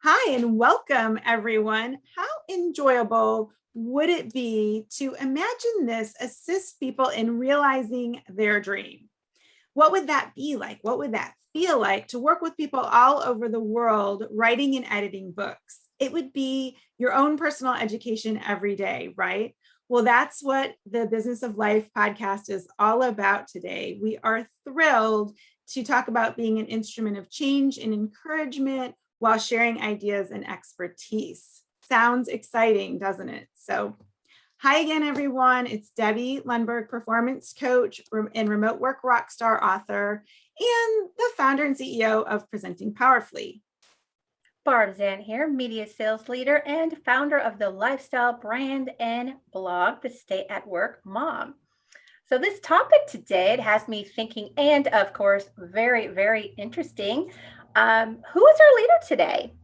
Hi, and welcome, everyone. How enjoyable would it be to imagine this assists people in realizing their dream? What would that be like? What would that feel like to work with people all over the world writing and editing books? It would be your own personal education every day, right? Well, that's what the Business of Life podcast is all about today. We are thrilled to talk about being an instrument of change and encouragement while sharing ideas and expertise. Sounds exciting, doesn't it? So, hi again, everyone. It's Debbie Lundberg, performance coach and remote work rockstar author, and the founder and CEO of Presenting Powerfully. Barb Zant here, media sales leader and founder of the lifestyle brand and blog, The Stay at Work Mom. So this topic today, it has me thinking, and of course, very, very interesting. Who is our leader today?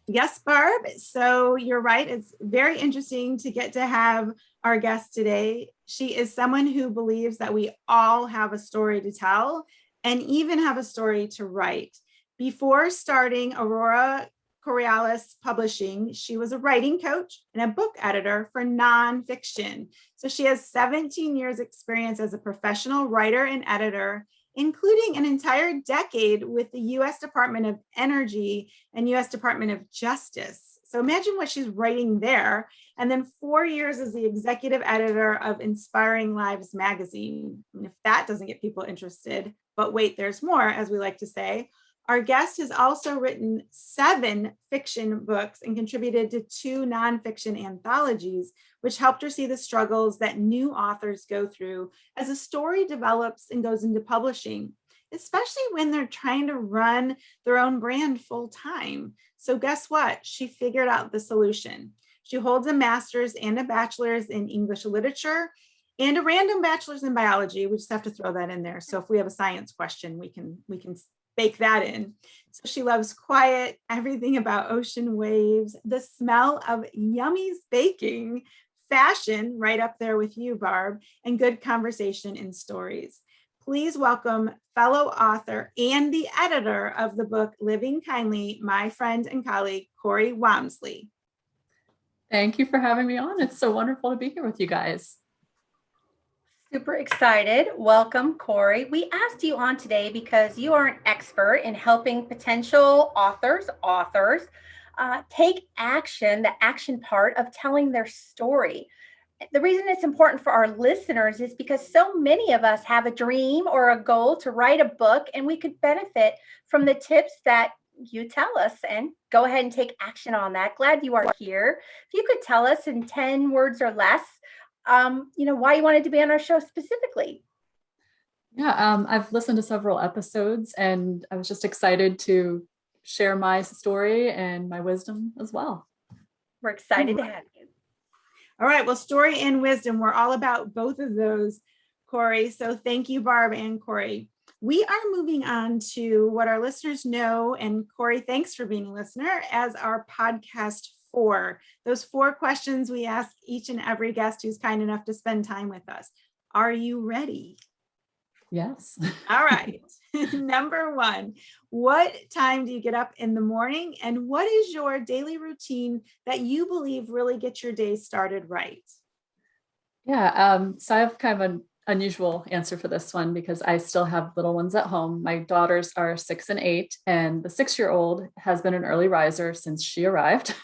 Yes, Barb. So you're right. It's very interesting to get to have our guest today. She is someone who believes that we all have a story to tell and even have a story to write. Before starting Aurora Coriolis Publishing, she was a writing coach and a book editor for nonfiction. So she has 17 years experience as a professional writer and editor, including an entire decade with the U.S. Department of Energy and U.S. Department of Justice. So imagine what she's writing there. And then 4 years as the executive editor of Inspiring Lives magazine. And if that doesn't get people interested, but wait, there's more, as we like to say. Our guest has also written 7 fiction books and contributed to 2 nonfiction anthologies, which helped her see the struggles that new authors go through as a story develops and goes into publishing, especially when they're trying to run their own brand full time. So guess what? She figured out the solution. She holds a master's and a bachelor's in English literature and a random bachelor's in biology. We just have to throw that in there. So if we have a science question, we can bake that in. So she loves quiet, everything about ocean waves, the smell of Yummy's baking, fashion, right up there with you, Barb, and good conversation and stories. Please welcome fellow author and the editor of the book Living Kindly, my friend and colleague, Cori Wamsley. Thank you for having me on. It's so wonderful to be here with you guys. Super excited. Welcome, Cori. We asked you on today because you are an expert in helping potential authors take action, the action part of telling their story. The reason it's important for our listeners is because so many of us have a dream or a goal to write a book, and we could benefit from the tips that you tell us, and go ahead and take action on that. Glad you are here. If you could tell us in 10 words or less, why you wanted to be on our show specifically. Yeah, I've listened to several episodes and I was just excited to share my story and my wisdom as well. We're excited to have you. All right. Well, story and wisdom, we're all about both of those, Cori. So thank you, Barb and Cori. We are moving on to what our listeners know, and Cori, thanks for being a listener, as our podcast 4. Those 4 questions we ask each and every guest who's kind enough to spend time with us. Are you ready? Yes. All right. Number 1, what time do you get up in the morning? And what is your daily routine that you believe really gets your day started right? Yeah, so I have kind of an unusual answer for this one because I still have little ones at home. My daughters are 6 and 8, and the 6-year-old has been an early riser since she arrived.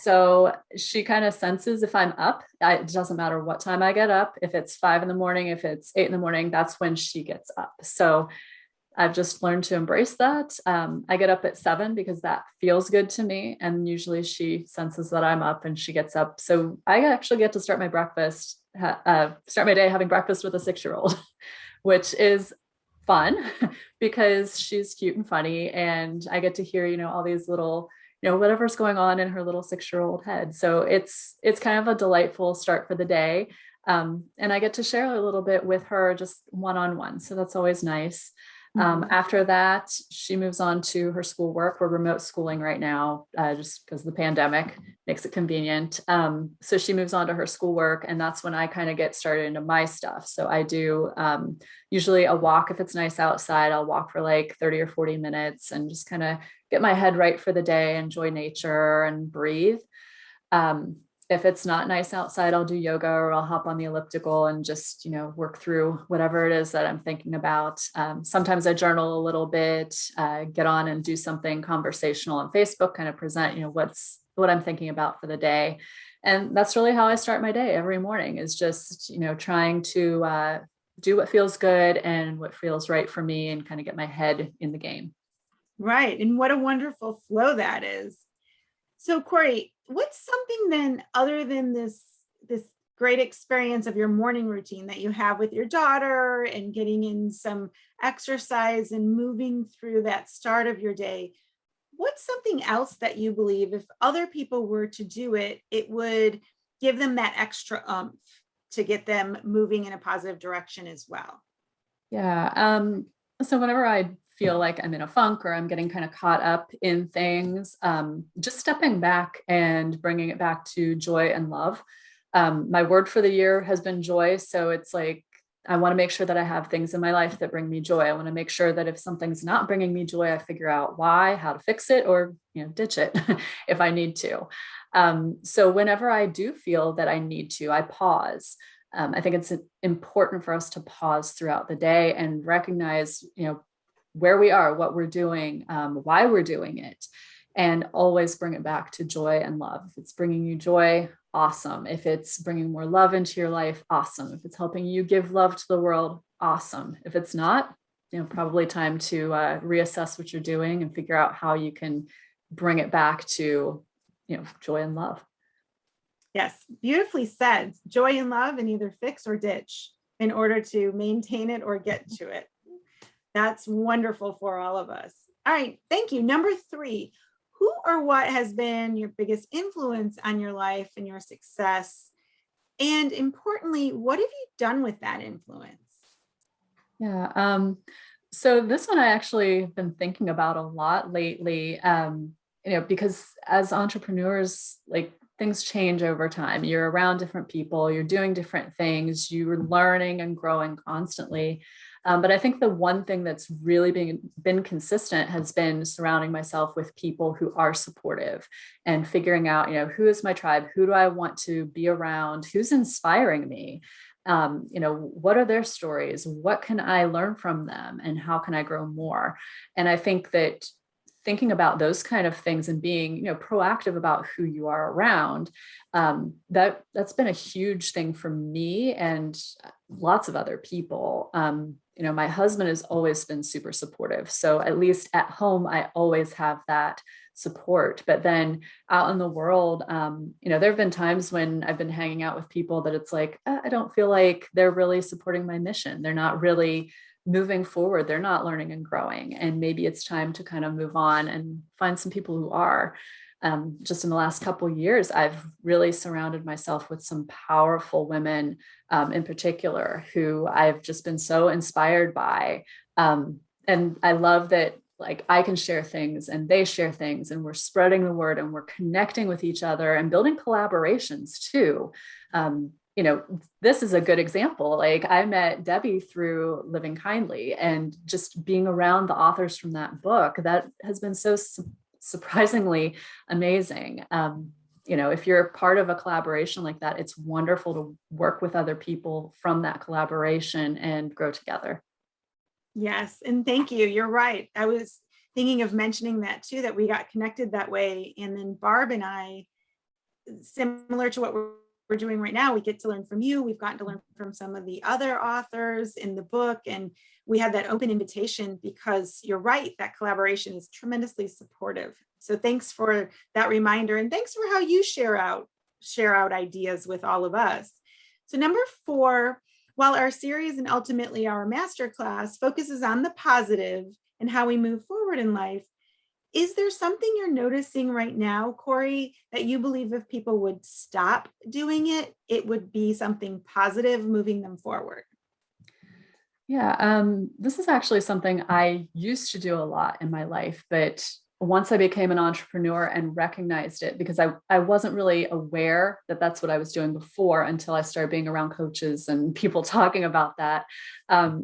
So she kind of senses if I'm up. It doesn't matter what time I get up. If it's 5 in the morning, if it's 8 in the morning, that's when she gets up. So I've just learned to embrace that. I get up at 7 because that feels good to me. And usually she senses that I'm up and she gets up. So I actually get to start my day having breakfast with a 6-year-old, which is fun because she's cute and funny. And I get to hear, all these little, whatever's going on in her little 6-year-old head. So it's kind of a delightful start for the day. And I get to share a little bit with her just one-on-one. So that's always nice. After that, she moves on to her schoolwork. We're remote schooling right now, just because the pandemic makes it convenient. So she moves on to her schoolwork, and that's when I kind of get started into my stuff. So I do usually a walk. If it's nice outside, I'll walk for like 30 or 40 minutes and just kind of get my head right for the day, enjoy nature and breathe. If it's not nice outside, I'll do yoga, or I'll hop on the elliptical and just, work through whatever it is that I'm thinking about. Sometimes I journal a little bit, get on and do something conversational on Facebook, kind of present, what I'm thinking about for the day. And that's really how I start my day every morning, is just, trying to do what feels good and what feels right for me, and kind of get my head in the game. Right. And what a wonderful flow that is. So Cori, what's something then, other than this great experience of your morning routine that you have with your daughter and getting in some exercise and moving through that start of your day, what's something else that you believe if other people were to do it, it would give them that extra oomph to get them moving in a positive direction as well? Yeah. So whenever I feel like I'm in a funk or I'm getting kind of caught up in things, just stepping back and bringing it back to joy and love. My word for the year has been joy. So it's like, I want to make sure that I have things in my life that bring me joy. I want to make sure that if something's not bringing me joy, I figure out why, how to fix it, or, ditch it if I need to. So whenever I do feel that I need to, I pause. I think it's important for us to pause throughout the day and recognize, where we are, what we're doing, why we're doing it, and always bring it back to joy and love. If it's bringing you joy, awesome. If it's bringing more love into your life, awesome. If it's helping you give love to the world, awesome. If it's not, probably time to reassess what you're doing and figure out how you can bring it back to, joy and love. Yes, beautifully said. Joy and love, and either fix or ditch in order to maintain it or get to it. That's wonderful for all of us. All right, thank you. Number 3, who or what has been your biggest influence on your life and your success? And importantly, what have you done with that influence? Yeah. So this one I actually been thinking about a lot lately, because as entrepreneurs, like, things change over time. You're around different people, you're doing different things, you're learning and growing constantly. But I think the one thing that's really been consistent has been surrounding myself with people who are supportive and figuring out, who is my tribe? Who do I want to be around? Who's inspiring me? What are their stories? What can I learn from them? And how can I grow more? And I think that thinking about those kind of things and being, proactive about who you are around, that's been a huge thing for me and lots of other people. My husband has always been super supportive. So at least at home, I always have that support. But then out in the world, there have been times when I've been hanging out with people that it's like, I don't feel like they're really supporting my mission. They're not really moving forward. They're not learning and growing. And maybe it's time to kind of move on and find some people who are. Just in the last couple of years, I've really surrounded myself with some powerful women, in particular, who I've just been so inspired by. And I love that, like, I can share things and they share things, and we're spreading the word and we're connecting with each other and building collaborations too. This is a good example. Like, I met Debbie through Living Kindly, and just being around the authors from that book, that has been so surprisingly amazing. If you're part of a collaboration like that, it's wonderful to work with other people from that collaboration and grow together. Yes, and thank you. You're right. I was thinking of mentioning that too, that we got connected that way. And then Barb and I, similar to what we're doing right now, we get to learn from you. We've gotten to learn from some of the other authors in the book, and we had that open invitation because you're right, that collaboration is tremendously supportive. So thanks for that reminder, and thanks for how you share out ideas with all of us. So number 4, while our series and ultimately our masterclass focuses on the positive and how we move forward in life, is there something you're noticing right now, Cori, that you believe if people would stop doing it, it would be something positive moving them forward? Yeah, this is actually something I used to do a lot in my life, but once I became an entrepreneur and recognized it, because I wasn't really aware that that's what I was doing before until I started being around coaches and people talking about that,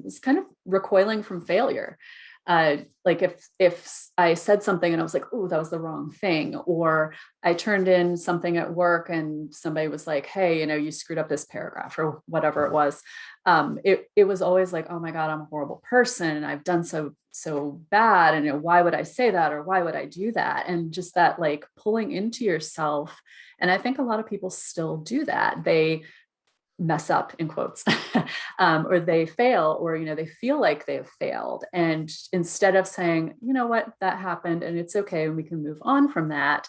it's kind of recoiling from failure. Like if I said something and I was like, oh, that was the wrong thing, or I turned in something at work and somebody was like, hey, you screwed up this paragraph or whatever it was. It was always like, oh my God, I'm a horrible person and I've done so bad. And why would I say that? Or why would I do that? And just that like pulling into yourself. And I think a lot of people still do that. They mess up in quotes, or they fail, or, they feel like they've failed. And instead of saying, you know what, that happened and it's okay, and we can move on from that,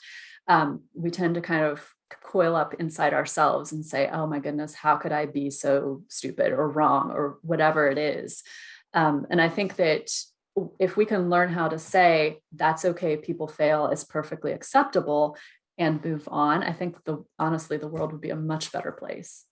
we tend to kind of coil up inside ourselves and say, oh my goodness, how could I be so stupid or wrong or whatever it is? And I think that if we can learn how to say, that's okay, people fail, it's perfectly acceptable, and move on, I think honestly, the world would be a much better place.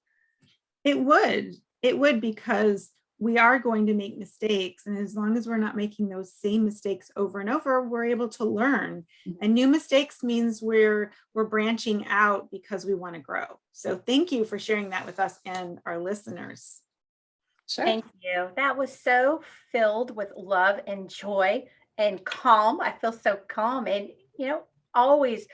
It would, because we are going to make mistakes. And as long as we're not making those same mistakes over and over, we're able to learn. And new mistakes means we're branching out because we want to grow. So thank you for sharing that with us and our listeners. Sure. Thank you. That was so filled with love and joy and calm. I feel so calm. And, always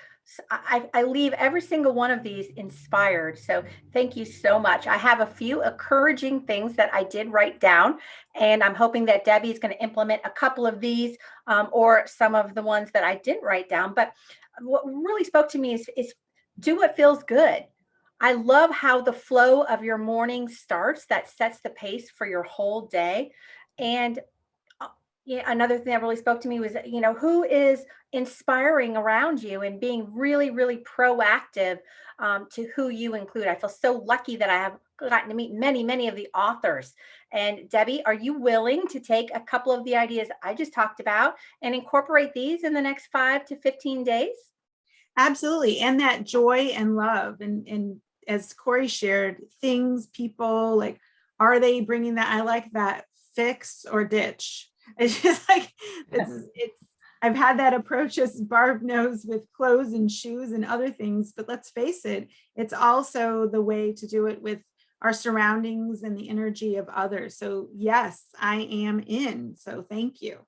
I leave every single one of these inspired. So thank you so much. I have a few encouraging things that I did write down, and I'm hoping that Debbie is going to implement a couple of these, or some of the ones that I didn't write down. But what really spoke to me is do what feels good. I love how the flow of your morning starts, that sets the pace for your whole day. And another thing that really spoke to me was, who is inspiring around you and being really, really proactive, to who you include. I feel so lucky that I have gotten to meet many, many of the authors. And Debbie, are you willing to take a couple of the ideas I just talked about and incorporate these in the next 5 to 15 days? Absolutely. And that joy and love. And as Cori shared, things, people, like, are they bringing that? I like that, fix or ditch. It's just like, I've had that approach, as Barb knows, with clothes and shoes and other things, but let's face it, it's also the way to do it with our surroundings and the energy of others. So yes, I am in. So thank you.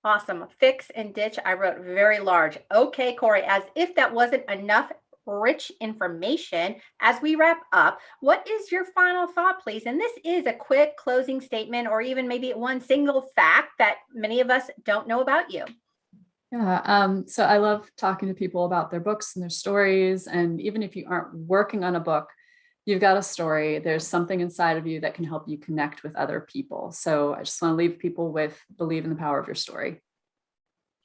Awesome. Fix and ditch. I wrote very large. Okay, Cori, as if that wasn't enough rich information, as we wrap up, what is your final thought, please? And this is a quick closing statement, or even maybe one single fact that many of us don't know about you. Yeah. So I love talking to people about their books and their stories. And even if you aren't working on a book, you've got a story. There's something inside of you that can help you connect with other people. So I just want to leave people with believe in the power of your story.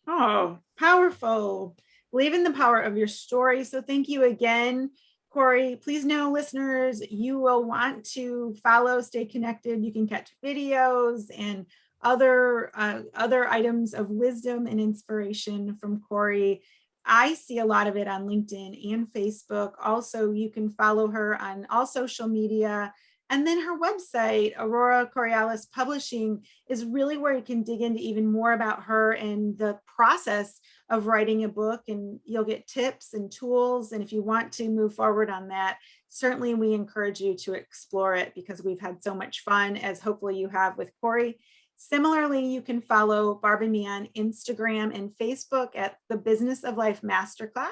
Oh, powerful. Believe in the power of your story. So thank you again, Cori. Please know, listeners, you will want to follow, stay connected. You can catch videos and other items of wisdom and inspiration from Cori. I see a lot of it on LinkedIn and Facebook. Also, you can follow her on all social media. And then her website, Aurora Coriolis Publishing, is really where you can dig into even more about her and the process of writing a book. And you'll get tips and tools. And if you want to move forward on that, certainly we encourage you to explore it, because we've had so much fun, as hopefully you have with Cori. Similarly, you can follow Barb and me on Instagram and Facebook at the Business of Life Masterclass.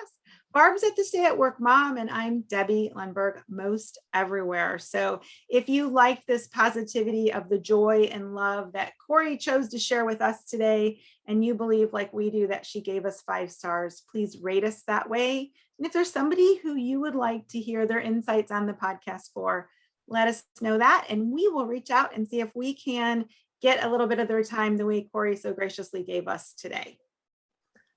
Barb's at the Stay at Work Mom, and I'm Debbie Lundberg, most everywhere. So if you like this positivity of the joy and love that Cori chose to share with us today, and you believe, like we do, that she gave us 5 stars, please rate us that way. And if there's somebody who you would like to hear their insights on the podcast for, let us know that, and we will reach out and see if we can get a little bit of their time the way Cori so graciously gave us today.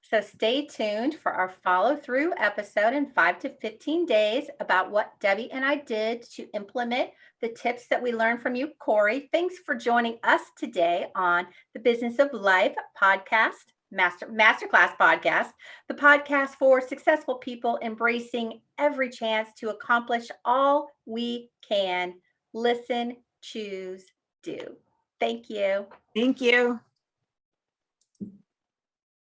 So stay tuned for our follow-through episode in 5 to 15 days about what Debbie and I did to implement the tips that we learned from you, Cori. Thanks for joining us today on the Business of Life podcast, Masterclass podcast, the podcast for successful people embracing every chance to accomplish all we can. Listen, choose, do. Thank you. Thank you.